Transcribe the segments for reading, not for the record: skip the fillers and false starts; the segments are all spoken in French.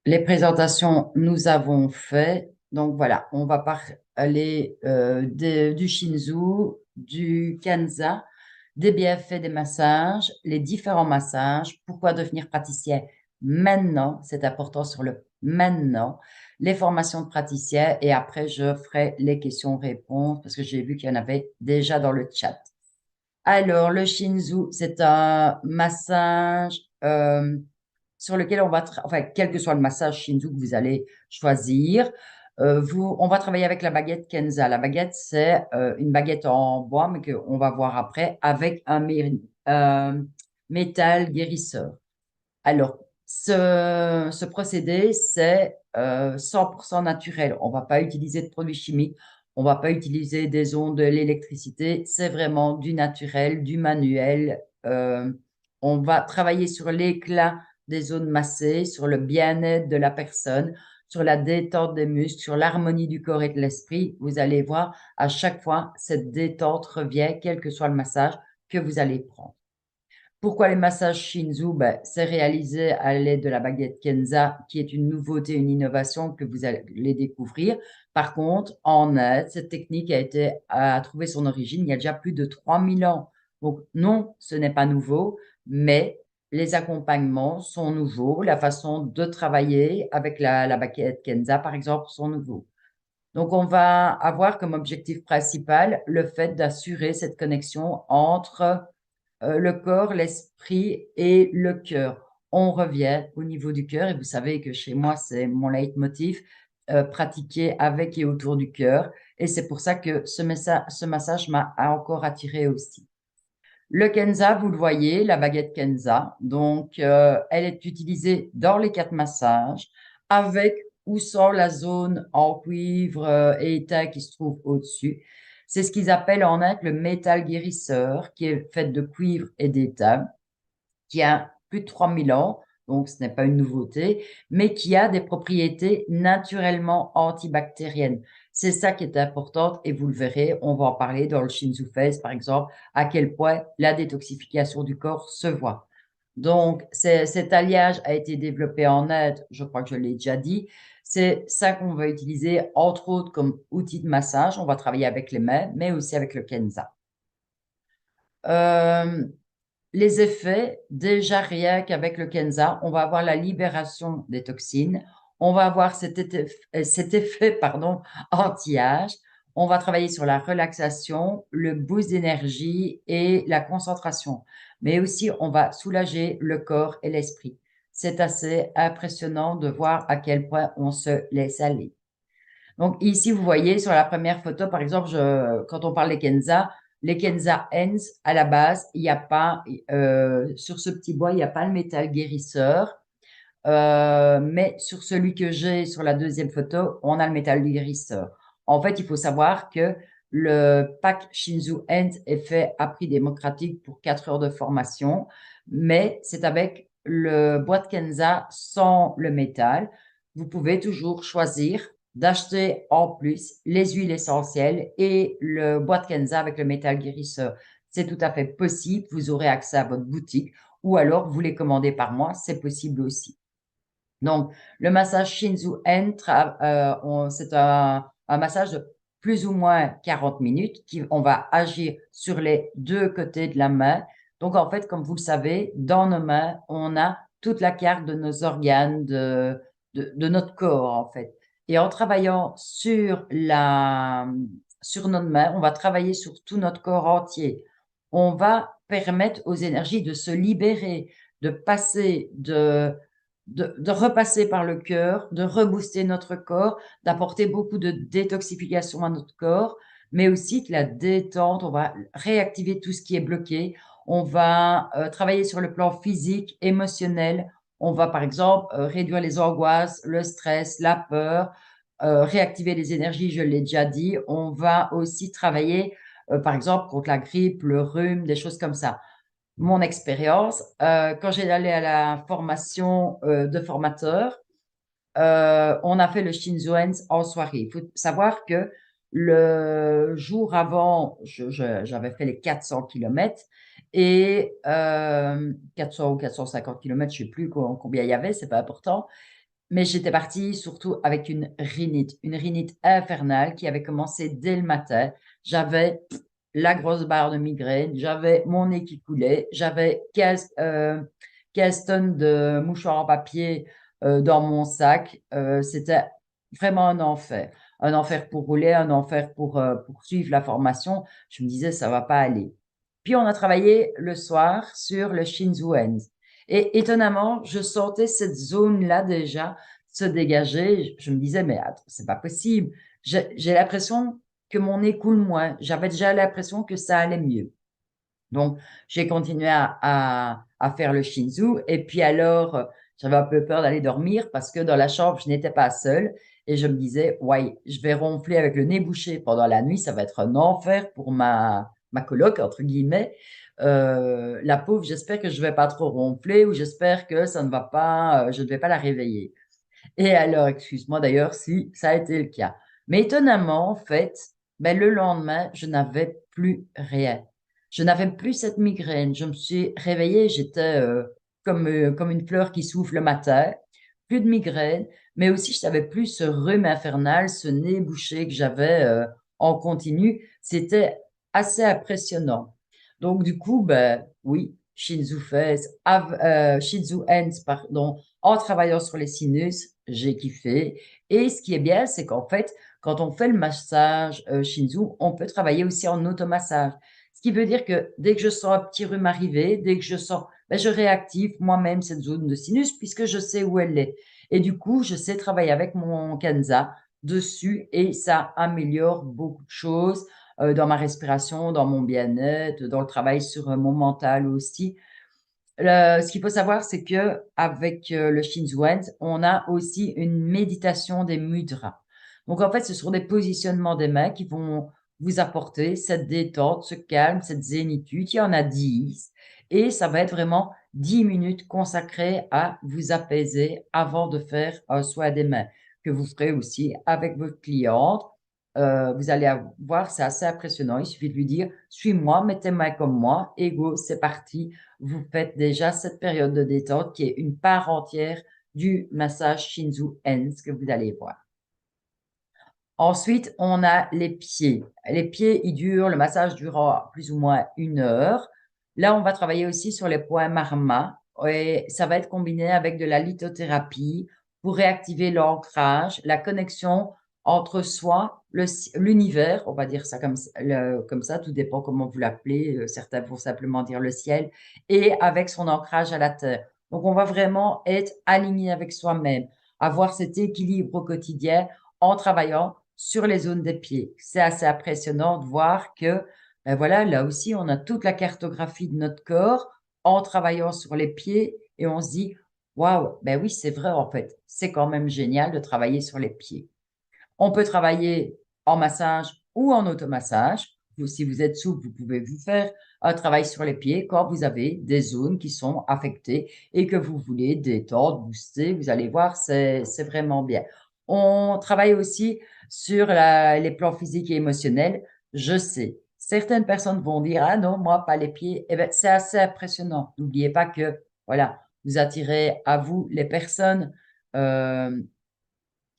Les présentations, nous avons fait. Donc voilà, on va parler du Shinzu, du Kenza, des bienfaits des massages, les différents massages, pourquoi devenir praticien maintenant, c'est important sur le maintenant, les formations de praticien et après je ferai les questions-réponses parce que j'ai vu qu'il y en avait déjà dans le chat. Alors, le Shinzu, c'est un massage sur lequel on va, enfin, quel que soit le massage Shinzu que vous allez choisir, on va travailler avec la baguette Kenza. La baguette, c'est une baguette en bois, mais qu'on va voir après, avec un métal guérisseur. Alors, ce procédé, c'est 100% naturel. On va pas utiliser de produits chimiques, on va pas utiliser des ondes de l'électricité. C'est vraiment du naturel, du manuel. On va travailler sur l'éclat des zones massées, sur le bien-être de la personne, sur la détente des muscles, sur l'harmonie du corps et de l'esprit. Vous allez voir, à chaque fois, cette détente revient, quel que soit le massage que vous allez prendre. Pourquoi les massages Shinzu? Ben, c'est réalisé à l'aide de la baguette Kenza, qui est une nouveauté, une innovation que vous allez découvrir. Par contre, en Inde, cette technique a trouvé son origine il y a déjà plus de 3000 ans. Donc, non, ce n'est pas nouveau, mais les accompagnements sont nouveaux. La façon de travailler avec la baguette Kenza, par exemple, sont nouveaux. Donc, on va avoir comme objectif principal le fait d'assurer cette connexion entre le corps, l'esprit et le cœur. On revient au niveau du cœur et vous savez que chez moi, c'est mon leitmotiv, pratiquer avec et autour du cœur. Et c'est pour ça que ce massage a encore attiré aussi. Le Kenza, vous le voyez, la baguette Kenza. Donc, elle est utilisée dans les 4 massages avec ou sans la zone en cuivre et étain qui se trouve au-dessus. C'est ce qu'ils appellent en Inde le métal guérisseur, qui est fait de cuivre et d'étain, qui a plus de 3000 ans, donc ce n'est pas une nouveauté, mais qui a des propriétés naturellement antibactériennes. C'est ça qui est important et vous le verrez, on va en parler dans le Shinzu Face, par exemple, à quel point la détoxification du corps se voit. Donc, cet alliage a été développé en Inde, je crois que je l'ai déjà dit. C'est ça qu'on va utiliser, entre autres, comme outil de massage. On va travailler avec les mains, mais aussi avec le Kenza. Euh, les effets, déjà rien qu'avec le Kenza, on va avoir la libération des toxines, on va avoir cet effet pardon, anti-âge, on va travailler sur la relaxation, le boost d'énergie et la concentration. Mais aussi, on va soulager le corps et l'esprit. C'est assez impressionnant de voir à quel point on se laisse aller. Donc ici, vous voyez sur la première photo, par exemple, quand on parle des Kenza, les Kenza Hens, à la base, il n'y a pas, sur ce petit bois, il n'y a pas le métal guérisseur, mais sur celui que j'ai sur la deuxième photo, on a le métal guérisseur. En fait, il faut savoir que le pack Shinzu Hens est fait à prix démocratique pour 4 heures de formation, mais c'est avec le bois de Kenza sans le métal. Vous pouvez toujours choisir d'acheter en plus les huiles essentielles et le bois de Kenza avec le métal guérisseur. C'est tout à fait possible. Vous aurez accès à votre boutique ou alors vous les commandez par mois. C'est possible aussi. Donc, le massage Shinzu En, c'est un massage de plus ou moins 40 minutes on va agir sur les 2 côtés de la main. Donc, en fait, comme vous le savez, dans nos mains, on a toute la carte de nos organes, de notre corps, en fait. Et en travaillant sur notre main, on va travailler sur tout notre corps entier. On va permettre aux énergies de se libérer, de passer de repasser par le cœur, de rebooster notre corps, d'apporter beaucoup de détoxification à notre corps, mais aussi de la détente. On va réactiver tout ce qui est bloqué. On va travailler sur le plan physique, émotionnel. On va, par exemple, réduire les angoisses, le stress, la peur, réactiver les énergies, je l'ai déjà dit. On va aussi travailler, par exemple, contre la grippe, le rhume, des choses comme ça. Mon expérience, quand j'ai allé à la formation de formateur, on a fait le Shinzoens en soirée. Il faut savoir que le jour avant, j'avais fait les 400 kilomètres et 400 ou 450 kilomètres, je sais plus combien il y avait, c'est pas important. Mais j'étais partie surtout avec une rhinite infernale qui avait commencé dès le matin. J'avais la grosse barre de migraine, j'avais mon nez qui coulait, j'avais 15 tonnes de mouchoirs en papier dans mon sac. C'était vraiment un enfer. Un enfer pour rouler, un enfer pour suivre la formation. Je me disais, ça va pas aller. Puis on a travaillé le soir sur le Shinzo-en. Et étonnamment, je sentais cette zone-là déjà se dégager. Je me disais, mais attends, c'est pas possible. J'ai l'impression que mon nez coule moins. J'avais déjà l'impression que ça allait mieux. Donc, j'ai continué à faire le Shinzu. Et puis alors, j'avais un peu peur d'aller dormir parce que dans la chambre, je n'étais pas seule. Et je me disais, ouais, je vais ronfler avec le nez bouché pendant la nuit. Ça va être un enfer pour ma coloc, entre guillemets. La pauvre, j'espère que je vais pas trop ronfler ou j'espère que ça ne va pas, je ne vais pas la réveiller. Et alors, excuse-moi d'ailleurs si ça a été le cas. Mais étonnamment, en fait, ben, le lendemain, je n'avais plus rien. Je n'avais plus cette migraine. Je me suis réveillée, j'étais comme une fleur qui souffle le matin. Plus de migraine, mais aussi je n'avais plus ce rhume infernal, ce nez bouché que j'avais en continu. C'était assez impressionnant. Donc du coup, ben oui, Shinzu Ends, pardon, en travaillant sur les sinus, j'ai kiffé. Et ce qui est bien, c'est qu'en fait, quand on fait le massage Shinzu, on peut travailler aussi en automassage. Ce qui veut dire que dès que je sens un petit rhume arriver, dès que je sens, ben, je réactive moi-même cette zone de sinus puisque je sais où elle est. Et du coup, je sais travailler avec mon Kanza dessus et ça améliore beaucoup de choses dans ma respiration, dans mon bien-être, dans le travail sur mon mental aussi. Ce qu'il faut savoir, c'est que avec le Shinzuen, on a aussi une méditation des mudras. Donc, en fait, ce sont des positionnements des mains qui vont vous apporter cette détente, ce calme, cette zénitude. Il y en a 10. Et ça va être vraiment 10 minutes consacrées à vous apaiser avant de faire un soin des mains, que vous ferez aussi avec votre cliente. Vous allez voir, c'est assez impressionnant. Il suffit de lui dire, suis-moi, mets tes mains comme moi, et go, c'est parti. Vous faites déjà cette période de détente qui est une part entière du massage Shinzu Ends que vous allez voir. Ensuite, on a les pieds. Les pieds, ils durent, le massage durera plus ou moins 1 heure. Là, on va travailler aussi sur les points marma et ça va être combiné avec de la lithothérapie pour réactiver l'ancrage, la connexion entre soi, l'univers, on va dire ça comme ça, tout dépend comment vous l'appelez. Certains vont simplement dire le ciel, et avec son ancrage à la terre. Donc, on va vraiment être aligné avec soi-même, avoir cet équilibre au quotidien en travaillant sur les zones des pieds. C'est assez impressionnant de voir que, ben voilà, là aussi, on a toute la cartographie de notre corps en travaillant sur les pieds et on se dit, waouh, ben oui, c'est vrai, en fait, c'est quand même génial de travailler sur les pieds. On peut travailler en massage ou en automassage. Si vous êtes souple, vous pouvez vous faire un travail sur les pieds quand vous avez des zones qui sont affectées et que vous voulez détendre, booster. Vous allez voir, c'est vraiment bien. On travaille aussi sur les plans physiques et émotionnels. Je sais, certaines personnes vont dire, ah non, moi, pas les pieds. Eh ben, c'est assez impressionnant. N'oubliez pas que, voilà, vous attirez à vous les personnes euh,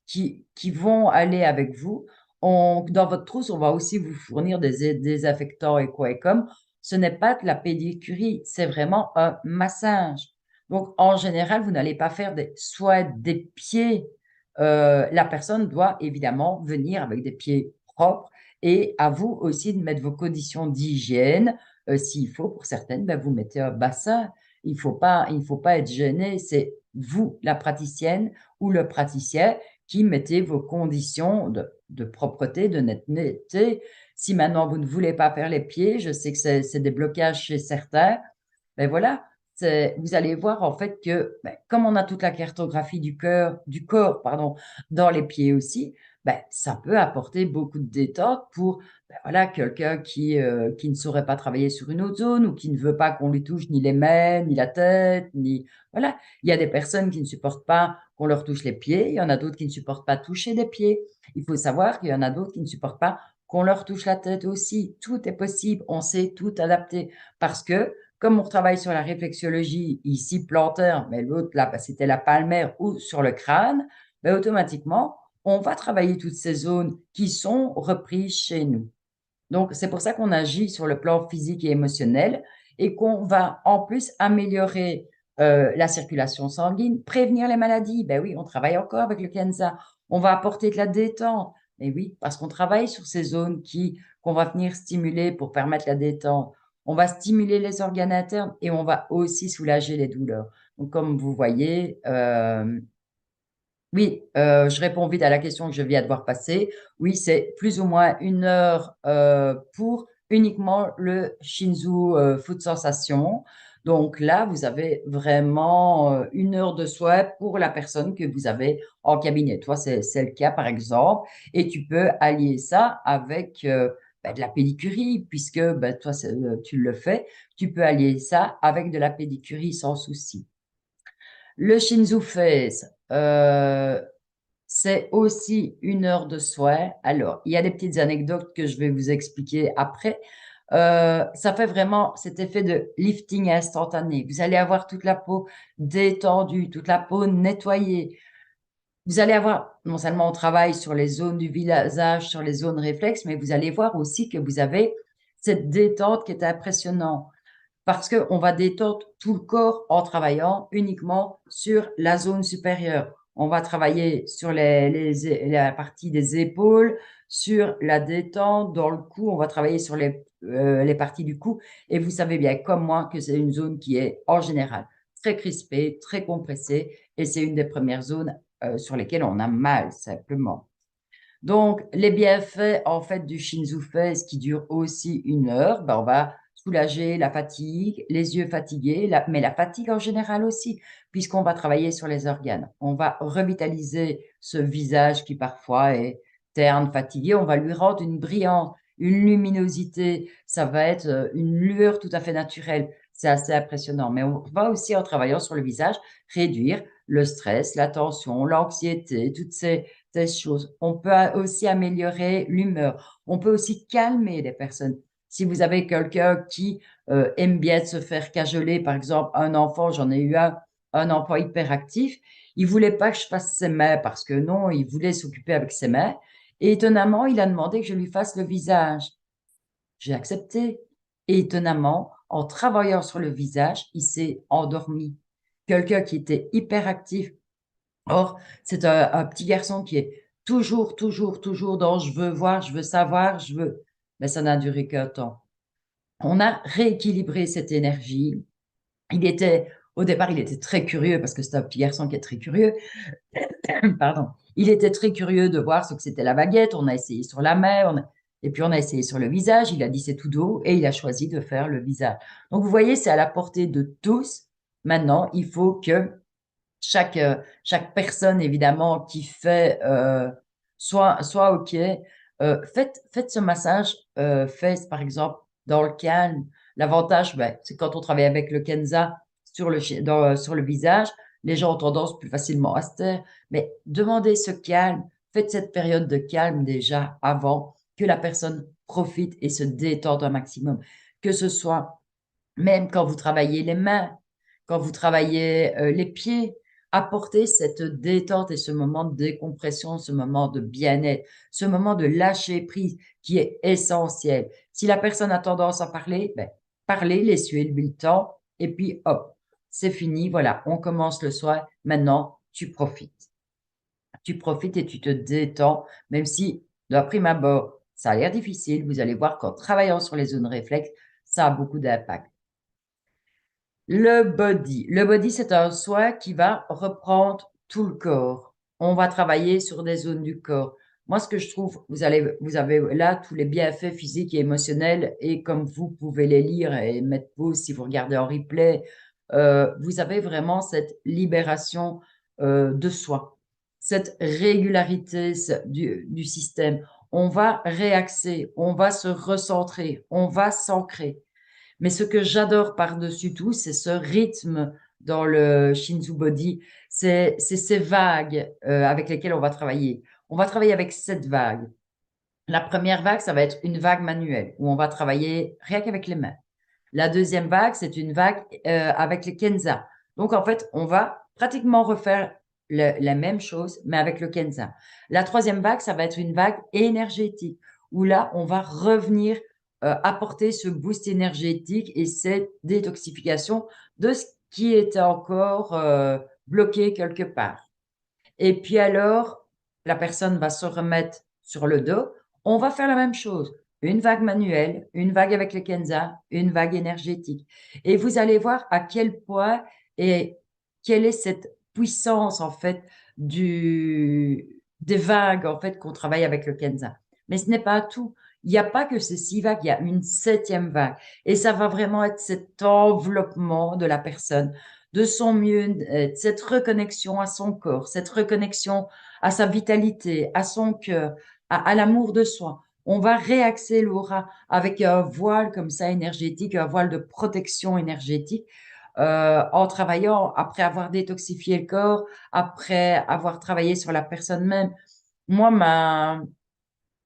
qui vont aller avec vous. Dans votre trousse, on va aussi vous fournir des désinfectants et quoi et comme. Ce n'est pas de la pédicurie, c'est vraiment un massage. Donc, en général, vous n'allez pas faire soit des pieds. La personne doit évidemment venir avec des pieds propres et à vous aussi de mettre vos conditions d'hygiène. S'il faut, pour certaines, ben, vous mettez un bassin. Il faut pas être gêné. C'est vous, la praticienne ou le praticien, qui mettez vos conditions de propreté, de netteté. Si maintenant vous ne voulez pas faire les pieds, je sais que c'est des blocages chez certains, ben voilà, vous allez voir en fait que ben, comme on a toute la cartographie du corps, pardon, dans les pieds aussi, ben, ça peut apporter beaucoup de détente pour ben, voilà, quelqu'un qui ne saurait pas travailler sur une autre zone ou qui ne veut pas qu'on lui touche ni les mains, ni la tête, ni voilà. Il y a des personnes qui ne supportent pas qu'on leur touche les pieds, il y en a d'autres qui ne supportent pas toucher des pieds. Il faut savoir qu'il y en a d'autres qui ne supportent pas qu'on leur touche la tête aussi. Tout est possible, on sait tout adapter parce que Comme on travaille sur la réflexologie, ici plantaire, mais l'autre là, bah, c'était la palmaire ou sur le crâne, ben, automatiquement, on va travailler toutes ces zones qui sont reprises chez nous. Donc, c'est pour ça qu'on agit sur le plan physique et émotionnel et qu'on va en plus améliorer la circulation sanguine, prévenir les maladies. Ben oui, on travaille encore avec le Kenza. On va apporter de la détente. Mais oui, parce qu'on travaille sur ces zones qu'on va venir stimuler pour permettre la détente. On va stimuler les organes internes et on va aussi soulager les douleurs. Donc, comme vous voyez, oui, je réponds vite à la question que je viens de voir passer. Oui, c'est plus ou moins 1 heure pour uniquement le Shinzu Food Sensation. Donc là, vous avez vraiment 1 heure de soin pour la personne que vous avez en cabinet. Toi, c'est le cas, par exemple. Et tu peux allier ça avec de la pédicurie, puisque toi, tu le fais. Tu peux allier ça avec de la pédicurie sans souci. Le Shinzu Face, c'est aussi 1 heure de soin. Alors, il y a des petites anecdotes que je vais vous expliquer après. Ça fait vraiment cet effet de lifting instantané. Vous allez avoir toute la peau détendue, toute la peau nettoyée. Vous allez avoir, non seulement on travaille sur les zones du visage, sur les zones réflexes, mais vous allez voir aussi que vous avez cette détente qui est impressionnante parce qu'on va détendre tout le corps en travaillant uniquement sur la zone supérieure. On va travailler sur la partie des épaules, sur la détente, dans le cou, on va travailler sur les parties du cou. Et vous savez bien, comme moi, que c'est une zone qui est en général très crispée, très compressée, et c'est une des premières zones sur lesquelles on a mal, simplement. Donc, les bienfaits, en fait, du Shinzu Face qui dure aussi 1 heure, on va soulager la fatigue, les yeux fatigués, mais la fatigue en général aussi, puisqu'on va travailler sur les organes. On va revitaliser ce visage qui parfois est terne, fatigué. On va lui rendre une brillance, une luminosité. Ça va être une lueur tout à fait naturelle. C'est assez impressionnant. Mais on va aussi, en travaillant sur le visage, réduire le stress, la tension, l'anxiété, toutes ces choses. On peut aussi améliorer l'humeur. On peut aussi calmer les personnes. Si vous avez quelqu'un qui aime bien se faire cajoler, par exemple, un enfant, j'en ai eu un enfant hyperactif, il voulait pas que je fasse ses mains parce que non, il voulait s'occuper avec ses mains. Et étonnamment, il a demandé que je lui fasse le visage. J'ai accepté. Et étonnamment, en travaillant sur le visage, il s'est endormi. Quelqu'un qui était hyperactif. Or, c'est un petit garçon qui est toujours, toujours, toujours dans je veux voir, je veux savoir, je veux. Mais ça n'a duré qu'un temps. On a rééquilibré cette énergie. Au départ, il était très curieux parce que c'est un petit garçon qui est très curieux. Pardon. Il était très curieux de voir ce que c'était la baguette. On a essayé sur la main, et puis on a essayé sur le visage. Il a dit c'est tout doux et il a choisi de faire le visage. Donc, vous voyez, c'est à la portée de tous. Maintenant, il faut que chaque personne, évidemment, qui fait soit OK. Faites ce massage fesses, par exemple, dans le calme. L'avantage, c'est quand on travaille avec le Kenza sur le visage, les gens ont tendance plus facilement à se taire. Mais demandez ce calme. Faites cette période de calme déjà avant que la personne profite et se détende un maximum. Que ce soit même quand vous travaillez les mains, quand vous travaillez les pieds, apportez cette détente et ce moment de décompression, ce moment de bien-être, ce moment de lâcher prise qui est essentiel. Si la personne a tendance à parler, parlez, laissez-lui le temps et puis hop, c'est fini, voilà, on commence le soir, maintenant tu profites. Tu profites et tu te détends, même si de prime abord, ça a l'air difficile, vous allez voir qu'en travaillant sur les zones réflexes, ça a beaucoup d'impact. Le body. Le body, c'est un soin qui va reprendre tout le corps. On va travailler sur des zones du corps. Moi, ce que je trouve, vous avez là tous les bienfaits physiques et émotionnels et comme vous pouvez les lire et mettre pause si vous regardez en replay, vous avez vraiment cette libération de soi, cette régularité du système. On va réaxer, on va se recentrer, on va s'ancrer. Mais ce que j'adore par-dessus tout, c'est ce rythme dans le Shinzu Body. C'est ces vagues avec lesquelles on va travailler. On va travailler avec 7 vagues. La première vague, ça va être une vague manuelle où on va travailler rien qu'avec les mains. La deuxième vague, c'est une vague avec les Kenza. Donc, en fait, on va pratiquement refaire la même chose, mais avec le Kenza. La troisième vague, ça va être une vague énergétique, où là, on va revenir apporter ce boost énergétique et cette détoxification de ce qui était encore bloqué quelque part. Et puis alors, la personne va se remettre sur le dos. On va faire la même chose. Une vague manuelle, une vague avec le Kenza, une vague énergétique. Et vous allez voir à quel point et quelle est cette puissance, en fait, des vagues, en fait, qu'on travaille avec le Kenza. Mais ce n'est pas tout. Il n'y a pas que ces 6 vagues, il y a une septième vague. Et ça va vraiment être cet enveloppement de la personne de son mieux, cette reconnexion à son corps, cette reconnexion à sa vitalité, à son cœur, à l'amour de soi. On va réaxer l'aura avec un voile comme ça énergétique, un voile de protection énergétique, en travaillant après avoir détoxifié le corps, après avoir travaillé sur la personne même. Moi,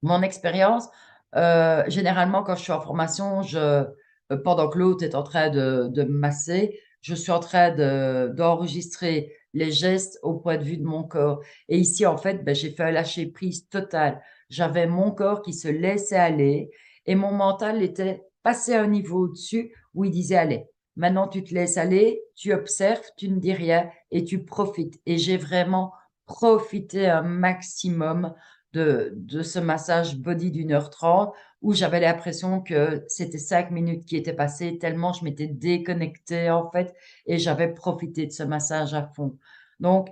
mon expérience, généralement, quand je suis en formation, pendant que l'autre est en train de me masser, je suis en train d'enregistrer les gestes au point de vue de mon corps. Et ici, en fait, ben, j'ai fait un lâcher prise total. J'avais mon corps qui se laissait aller et mon mental était passé à un niveau au-dessus où il disait, allez, maintenant tu te laisses aller, tu observes, tu ne dis rien et tu profites. Et j'ai vraiment profité un maximum de ce massage body d'1h30 où j'avais l'impression que c'était 5 minutes qui étaient passées tellement je m'étais déconnectée en fait et j'avais profité de ce massage à fond. Donc,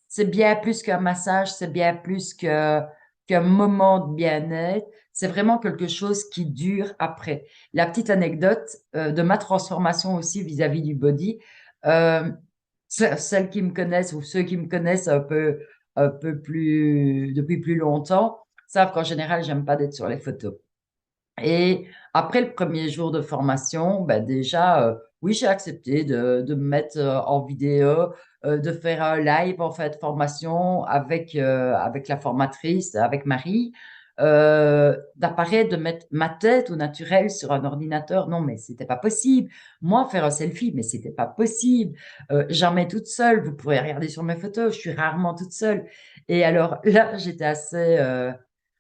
c'est bien plus qu'un massage, c'est bien plus qu'un moment de bien-être. C'est vraiment quelque chose qui dure après. La petite anecdote de ma transformation aussi vis-à-vis du body, euh, celles qui me connaissent ou ceux qui me connaissent un peu plus, depuis plus longtemps, savent qu'en général, j'aime pas d'être sur les photos. Et après le premier jour de formation, ben déjà, oui, j'ai accepté de me mettre en vidéo, de faire un live en fait formation avec la formatrice, avec Marie, d'apparaître, de mettre ma tête au naturel sur un ordinateur. Non, mais c'était pas possible. Moi, faire un selfie, mais c'était pas possible. Jamais toute seule. Vous pourrez regarder sur mes photos, je suis rarement toute seule. Et alors là, j'étais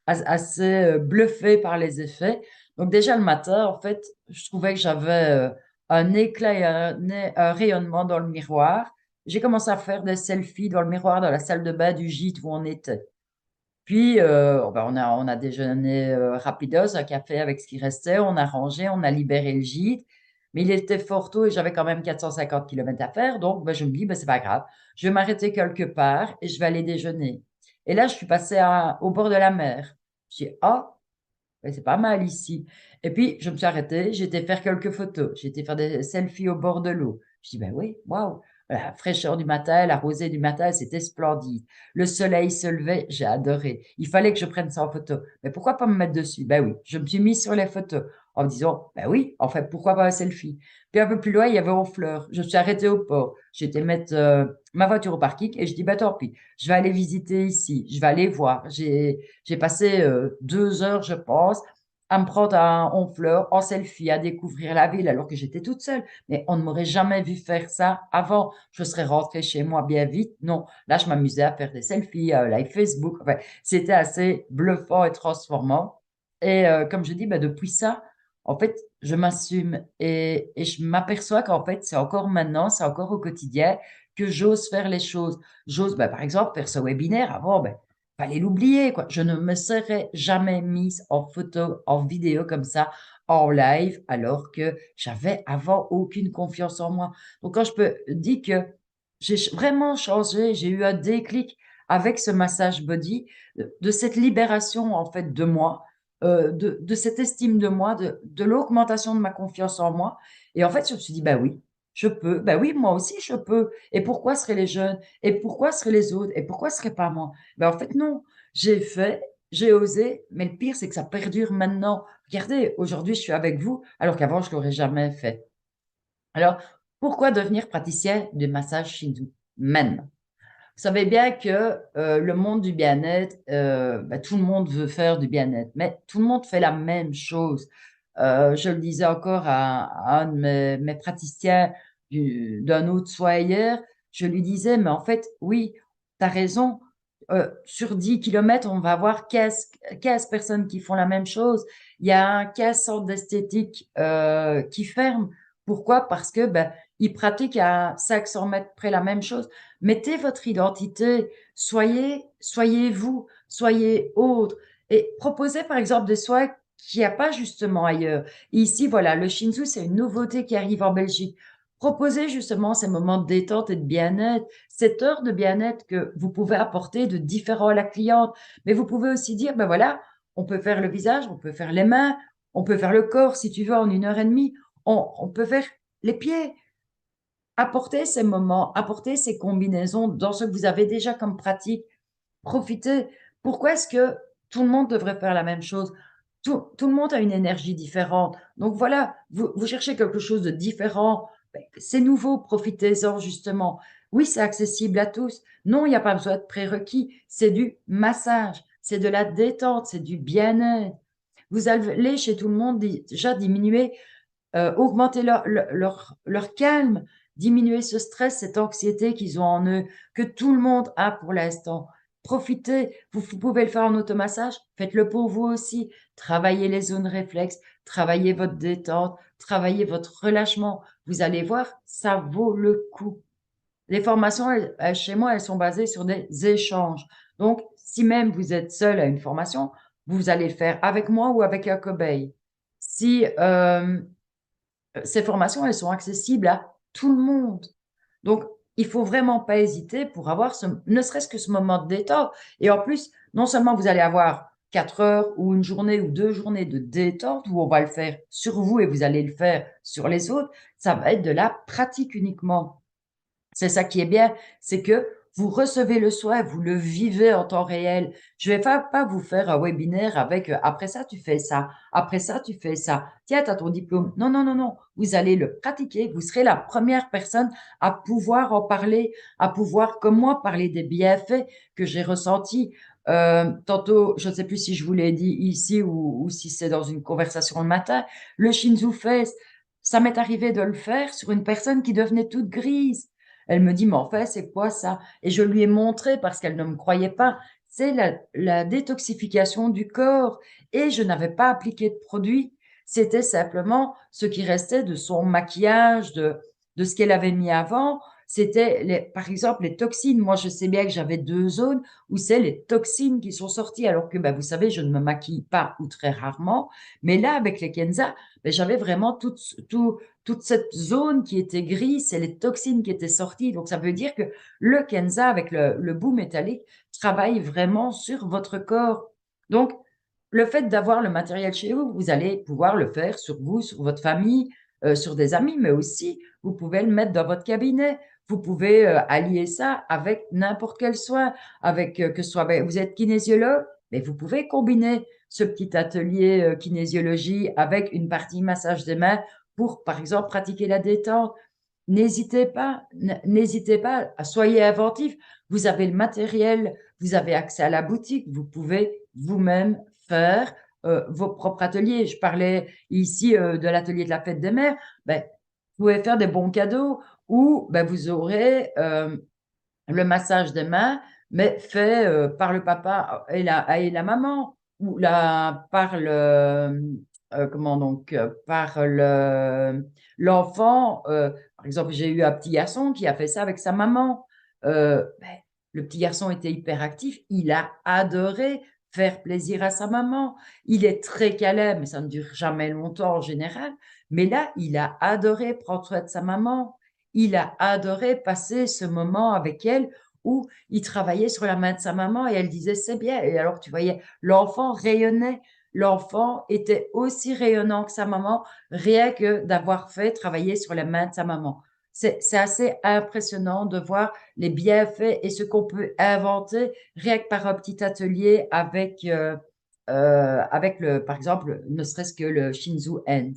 assez bluffée par les effets. Donc déjà le matin, en fait, je trouvais que j'avais un éclat et un rayonnement dans le miroir. J'ai commencé à faire des selfies dans le miroir dans la salle de bain du gîte où on était. Puis ben, on a déjeuné rapidos, un café avec ce qui restait, on a rangé, on a libéré le gîte. Mais il était fort tôt et j'avais quand même 450 kilomètres à faire. Donc ben, je me dis, ben, c'est pas grave, je vais m'arrêter quelque part et je vais aller déjeuner. Et là, je suis passée au bord de la mer. Je dis, ah, ouais, c'est pas mal ici. Et puis, je me suis arrêtée, j'ai été faire quelques photos. J'ai été faire des selfies au bord de l'eau. Je dis, ben oui, waouh, la fraîcheur du matin, la rosée du matin, c'était splendide. Le soleil se levait, j'ai adoré. Il fallait que je prenne ça en photo. Mais pourquoi pas me mettre dessus? Ben oui, je me suis mise sur les photos en me disant, ben oui, en fait, pourquoi pas un selfie? Puis un peu plus loin, il y avait Honfleur. Je me suis arrêtée au port. J'ai été mettre ma voiture au parking et je dis, bah tant pis, je vais aller visiter ici, je vais aller voir. J'ai passé 2 heures, je pense, à me prendre un Honfleur en selfie, à découvrir la ville alors que j'étais toute seule. Mais on ne m'aurait jamais vu faire ça avant. Je serais rentrée chez moi bien vite. Non, là, je m'amusais à faire des selfies, live Facebook. Enfin, c'était assez bluffant et transformant. Et comme je dis, bah, depuis ça, en fait, je m'assume et je m'aperçois qu'en fait, c'est encore maintenant, c'est encore au quotidien que j'ose faire les choses. J'ose, bah, par exemple, faire ce webinaire. Avant, ben, fallait l'oublier, quoi. Je ne me serais jamais mise en photo, en vidéo comme ça, en live, alors que j'avais avant aucune confiance en moi. Donc, quand je peux dire que j'ai vraiment changé, j'ai eu un déclic avec ce massage body, de cette libération, en fait, de moi, de cette estime de moi, de l'augmentation de ma confiance en moi. Et en fait, je me suis dit, bah oui, je peux. Bah oui, moi aussi, je peux. Et pourquoi seraient les jeunes? Et pourquoi seraient les autres? Et pourquoi serait pas moi? Ben, en fait, non. J'ai fait, j'ai osé, mais le pire, c'est que ça perdure maintenant. Regardez, aujourd'hui, je suis avec vous, alors qu'avant, je l'aurais jamais fait. Alors, pourquoi devenir praticien de massage Shinzu maintenant? Vous savez bien que le monde du bien-être, ben, tout le monde veut faire du bien-être, mais tout le monde fait la même chose. Je le disais encore à un de mes praticiens d'un autre soin hier, je lui disais, mais en fait, oui, tu as raison. Sur 10 kilomètres, on va avoir 15 personnes qui font la même chose. Il y a 15 centres d'esthétique qui ferment. Pourquoi? Parce que ben, ils pratiquent à 500 mètres près la même chose. Mettez votre identité, soyez vous, soyez autre. Et proposez par exemple des soins qu'il n'y a pas justement ailleurs. Et ici, voilà, le Shinzu, c'est une nouveauté qui arrive en Belgique. Proposez justement ces moments de détente et de bien-être, cette heure de bien-être que vous pouvez apporter de différent à la cliente. Mais vous pouvez aussi dire, ben voilà, on peut faire le visage, on peut faire les mains, on peut faire le corps si tu veux en 1 heure et demie, on peut faire les pieds. Apportez ces moments, apportez ces combinaisons dans ce que vous avez déjà comme pratique. Profitez. Pourquoi est-ce que tout le monde devrait faire la même chose? Tout le monde a une énergie différente. Donc voilà, vous cherchez quelque chose de différent. Ben, c'est nouveau, profitez-en justement. Oui, c'est accessible à tous. Non, il n'y a pas besoin de prérequis. C'est du massage, c'est de la détente, c'est du bien-être. Vous allez chez tout le monde déjà diminuer, augmenter leur calme, diminuer ce stress, cette anxiété qu'ils ont en eux, que tout le monde a pour l'instant. Profitez, vous pouvez le faire en automassage, faites-le pour vous aussi. Travaillez les zones réflexes, travaillez votre détente, travaillez votre relâchement. Vous allez voir, ça vaut le coup. Les formations, chez moi, elles sont basées sur des échanges. Donc, si même vous êtes seul à une formation, vous allez le faire avec moi ou avec un cobaye. Si ces formations, elles sont accessibles à tout le monde. Donc, il faut vraiment pas hésiter pour avoir ne serait-ce que ce moment de détente. Et en plus, non seulement vous allez avoir 4 heures ou une journée ou 2 journées de détente où on va le faire sur vous et vous allez le faire sur les autres, ça va être de la pratique uniquement. C'est ça qui est bien, c'est que vous recevez le soin, vous le vivez en temps réel. Je vais pas vous faire un webinaire avec après ça tu fais ça, après ça tu fais ça. Tiens, tu as ton diplôme. Non, non, non, non. Vous allez le pratiquer. Vous serez la première personne à pouvoir en parler, à pouvoir, comme moi, parler des bienfaits que j'ai ressentis. Tantôt, je ne sais plus si je vous l'ai dit ici ou si c'est dans une conversation le matin, le Shinzu Fest, ça m'est arrivé de le faire sur une personne qui devenait toute grise. Elle me dit, mais en fait, c'est quoi ça? Et je lui ai montré parce qu'elle ne me croyait pas. C'est la détoxification du corps. Et je n'avais pas appliqué de produit. C'était simplement ce qui restait de son maquillage, de ce qu'elle avait mis avant. C'était, par exemple, les toxines. Moi, je sais bien que j'avais 2 zones où c'est les toxines qui sont sorties, alors que, ben, vous savez, je ne me maquille pas ou très rarement. Mais là, avec les Kenza, ben, j'avais vraiment toute cette zone qui était grise, c'est les toxines qui étaient sorties. Donc, ça veut dire que le Kenza, avec le bout métallique, travaille vraiment sur votre corps. Donc, le fait d'avoir le matériel chez vous, vous allez pouvoir le faire sur vous, sur votre famille, sur des amis, mais aussi, vous pouvez le mettre dans votre cabinet. Vous pouvez allier ça avec n'importe quel soin, avec que ce soit, ben, vous êtes kinésiologue, mais vous pouvez combiner ce petit atelier kinésiologie avec une partie massage des mains pour, par exemple, pratiquer la détente. N'hésitez pas, soyez inventif. Vous avez le matériel, vous avez accès à la boutique, vous pouvez vous-même faire vos propres ateliers. Je parlais ici de l'atelier de la fête des mères. Ben, vous pouvez faire des bons cadeaux ou ben, vous aurez le massage des mains, mais fait par le papa et la maman, ou par comment donc, par l'enfant. Par exemple, j'ai eu un petit garçon qui a fait ça avec sa maman. Ben, le petit garçon était hyper actif, il a adoré faire plaisir à sa maman. Il est très câlin, mais ça ne dure jamais longtemps en général. Mais là, il a adoré prendre soin de sa maman. Il a adoré passer ce moment avec elle où il travaillait sur la main de sa maman et elle disait c'est bien. Et alors tu voyais, l'enfant rayonnait. L'enfant était aussi rayonnant que sa maman, rien que d'avoir fait travailler sur la main de sa maman. C'est assez impressionnant de voir les bienfaits et ce qu'on peut inventer rien que par un petit atelier avec par exemple, ne serait-ce que le Shinzu End.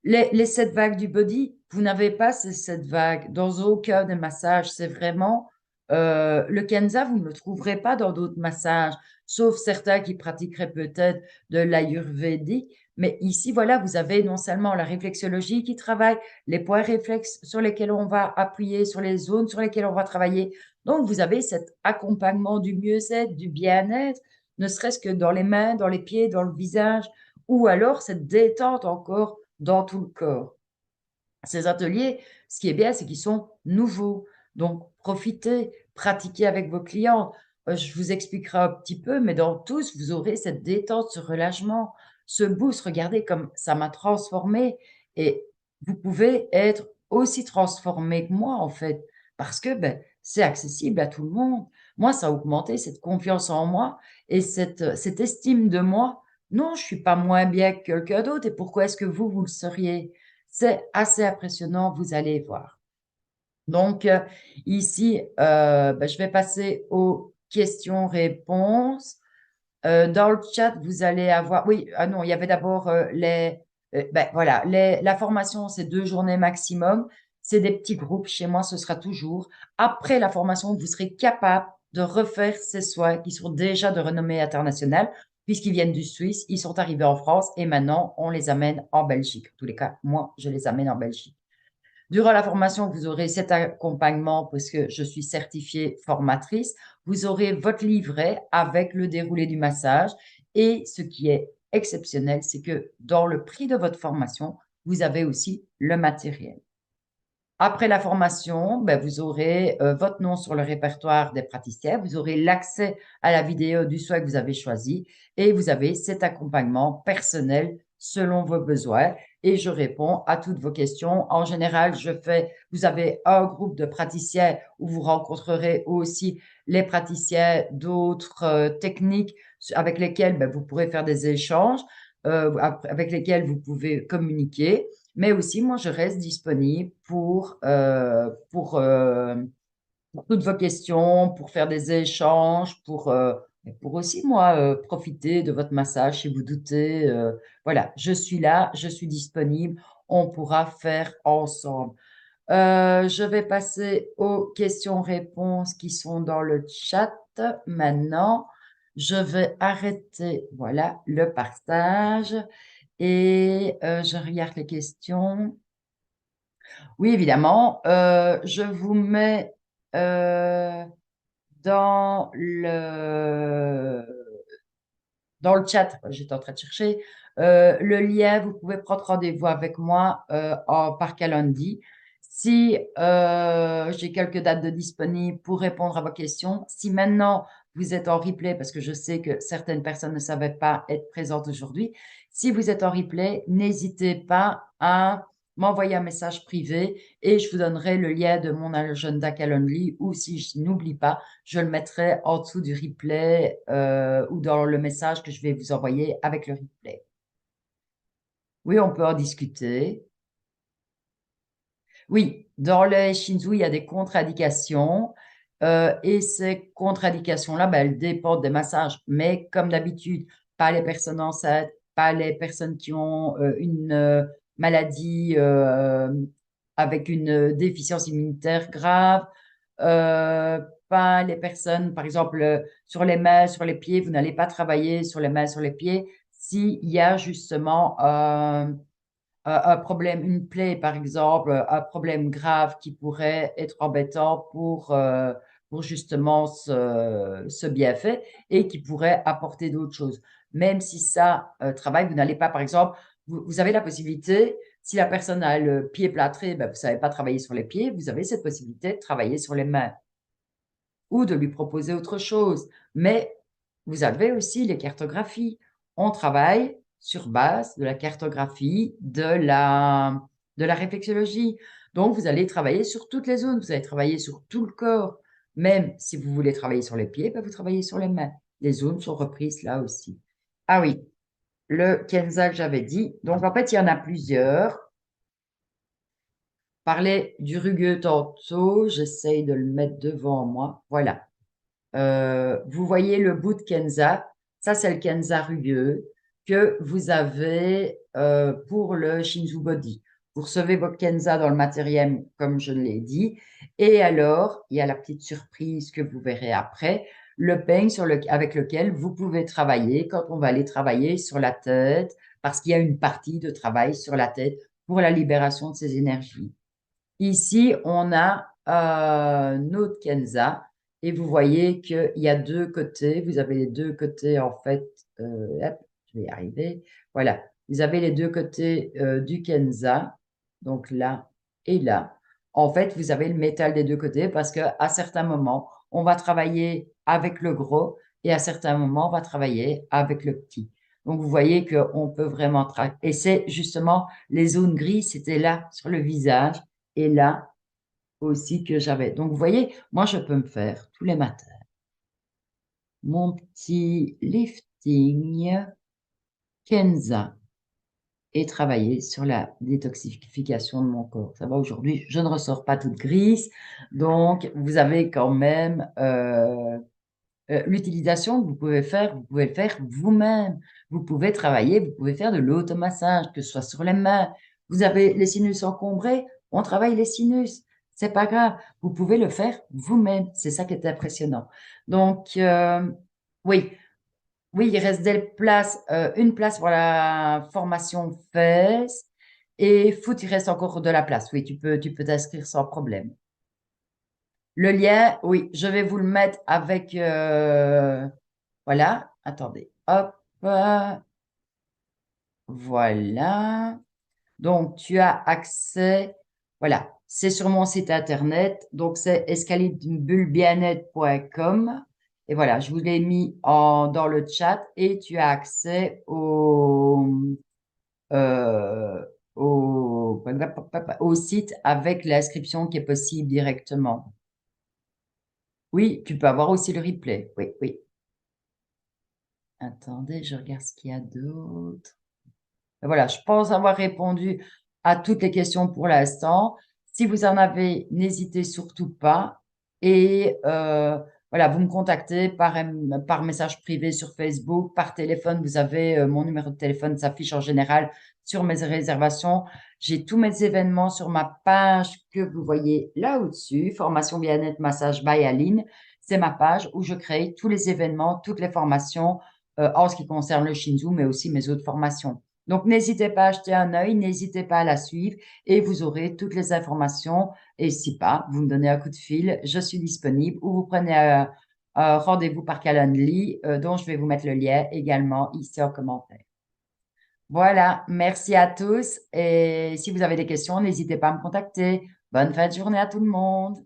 Les 7 vagues du body, vous n'avez pas ces 7 vagues dans aucun des massages. C'est vraiment le Kenza, vous ne le trouverez pas dans d'autres massages, sauf certains qui pratiqueraient peut-être de l'ayurvédique. Mais ici, voilà, vous avez non seulement la réflexologie qui travaille, les points réflexes sur lesquels on va appuyer, sur les zones sur lesquelles on va travailler. Donc, vous avez cet accompagnement du mieux-être, du bien-être, ne serait-ce que dans les mains, dans les pieds, dans le visage, ou alors cette détente encore dans tout le corps. Ces ateliers, ce qui est bien, c'est qu'ils sont nouveaux. Donc, profitez, pratiquez avec vos clients. Je vous expliquerai un petit peu, mais dans tous, vous aurez cette détente, ce relâchement, ce boost. Regardez comme ça m'a transformé. Et vous pouvez être aussi transformé que moi, en fait, parce que ben, c'est accessible à tout le monde. Moi, ça a augmenté cette confiance en moi et cette estime de moi. Non, je suis pas moins bien que quelqu'un d'autre. Et pourquoi est-ce que vous le seriez? C'est assez impressionnant, vous allez voir. Donc, ici, ben, je vais passer aux questions-réponses. Dans le chat, vous allez avoir… Oui, ah non, il y avait d'abord ben, voilà, la formation, c'est 2 journées maximum. C'est des petits groupes. Chez moi, ce sera toujours. Après la formation, vous serez capable de refaire ces soins qui sont déjà de renommée internationale, puisqu'ils viennent du Suisse. Ils sont arrivés en France et maintenant, on les amène en Belgique. En tous les cas, moi, je les amène en Belgique. Durant la formation, vous aurez cet accompagnement parce que je suis certifiée formatrice. Vous aurez votre livret avec le déroulé du massage. Et ce qui est exceptionnel, c'est que dans le prix de votre formation, vous avez aussi le matériel. Après la formation, ben, vous aurez votre nom sur le répertoire des praticiens, vous aurez l'accès à la vidéo du soin que vous avez choisi et vous avez cet accompagnement personnel selon vos besoins et je réponds à toutes vos questions. En général, vous avez un groupe de praticiens où vous rencontrerez aussi les praticiens d'autres techniques avec lesquels ben, vous pourrez faire des échanges, avec lesquels vous pouvez communiquer. Mais aussi, moi, je reste disponible pour toutes vos questions, pour faire des échanges, pour aussi, moi, profiter de votre massage si vous doutez. Voilà, je suis là, je suis disponible. On pourra faire ensemble. Je vais passer aux questions-réponses qui sont dans le chat maintenant. Je vais arrêter, voilà, le partage et je regarde les questions. Oui, évidemment. Je vous mets euh, dans dans le chat, j'étais en train de chercher, le lien, vous pouvez prendre rendez-vous avec moi par calendrier. Si j'ai quelques dates de disponibles pour répondre à vos questions, si maintenant vous êtes en replay, parce que je sais que certaines personnes ne savaient pas être présentes aujourd'hui, si vous êtes en replay, n'hésitez pas à m'envoyer un message privé et je vous donnerai le lien de mon agenda Calendly ou si je n'oublie pas, je le mettrai en dessous du replay ou dans le message que je vais vous envoyer avec le replay. Oui, on peut en discuter. Oui, dans les Shinzu, il y a des contre-indications et ces contre-indications-là, ben, elles dépendent des massages. Mais comme d'habitude, pas les personnes enceintes, pas les personnes qui ont une maladie avec une déficience immunitaire grave, euh, pas les personnes, par exemple, sur les mains, sur les pieds, vous n'allez pas travailler sur les mains, sur les pieds, s'il y a justement un problème, une plaie, par exemple, un problème grave qui pourrait être embêtant pour justement ce bienfait et qui pourrait apporter d'autres choses. Même si ça travaille, vous n'allez pas, par exemple, vous avez la possibilité, si la personne a le pied plâtré, ben, vous ne savez pas travailler sur les pieds, vous avez cette possibilité de travailler sur les mains ou de lui proposer autre chose. Mais vous avez aussi les cartographies. On travaille sur base de la cartographie, de la réflexologie. Donc, vous allez travailler sur toutes les zones, vous allez travailler sur tout le corps. Même si vous voulez travailler sur les pieds, ben, vous travaillez sur les mains. Les zones sont reprises là aussi. Ah oui, le Kenza que j'avais dit. Donc, en fait, il y en a plusieurs. Parler du rugueux tantôt, j'essaye de le mettre devant moi. Voilà. Vous voyez le bout de Kenza, ça c'est le Kenza rugueux que vous avez pour le Shinzu Body. Vous recevez votre Kenza dans le matériel, comme je l'ai dit, et alors il y a la petite surprise que vous verrez après. le peigne avec lequel vous pouvez travailler quand on va aller travailler sur la tête, parce qu'il y a une partie de travail sur la tête pour la libération de ces énergies. Ici, on a notre Kenza et vous voyez qu'il y a deux côtés. Vous avez les deux côtés, en fait. Hop, je vais y arriver. Voilà. Vous avez les deux côtés du Kenza, donc là et là. En fait, vous avez le métal des deux côtés parce qu'à certains moments, on va travailler avec le gros et à certains moments, on va travailler avec le petit. Donc, vous voyez qu'on peut vraiment travailler. Et c'est justement les zones grises, c'était là sur le visage et là aussi que j'avais. Donc, vous voyez, moi, je peux me faire tous les matins mon petit lifting Kenza et travailler sur la détoxification de mon corps. Ça va, aujourd'hui, je ne ressors pas toute grise. Donc, vous avez quand même l'utilisation que vous pouvez le faire vous-même. Vous pouvez travailler, vous pouvez faire de l'automassage, que ce soit sur les mains. Vous avez les sinus encombrés, on travaille les sinus. C'est pas grave. Vous pouvez le faire vous-même. C'est ça qui est impressionnant. Donc, oui, oui, il reste une place pour la formation fesses et foot, il reste encore de la place. Oui, tu peux t'inscrire sans problème. Le lien, oui, je vais vous le mettre avec, voilà, attendez, hop, voilà. Donc, tu as accès, voilà, c'est sur mon site internet, donc c'est escalibulbiennet.com. Et voilà, je vous l'ai mis dans le chat et tu as accès euh, au, au site avec l'inscription qui est possible directement. Oui, tu peux avoir aussi le replay. Oui, oui. Attendez, je regarde ce qu'il y a d'autre. Voilà, je pense avoir répondu à toutes les questions pour l'instant. Si vous en avez, n'hésitez surtout pas. Et voilà, vous me contactez par message privé sur Facebook, par téléphone. Vous avez mon numéro de téléphone s'affiche en général sur mes réservations. J'ai tous mes événements sur ma page que vous voyez là au-dessus, Formation Bien-être Massage by Aline. C'est ma page où je crée tous les événements, toutes les formations en ce qui concerne le Shinzu, mais aussi mes autres formations. Donc, n'hésitez pas à jeter un œil, n'hésitez pas à la suivre et vous aurez toutes les informations. Et si pas, vous me donnez un coup de fil, je suis disponible ou vous prenez un rendez-vous par Calendly, dont je vais vous mettre le lien également ici en commentaire. Voilà, merci à tous et si vous avez des questions, n'hésitez pas à me contacter. Bonne fin de journée à tout le monde.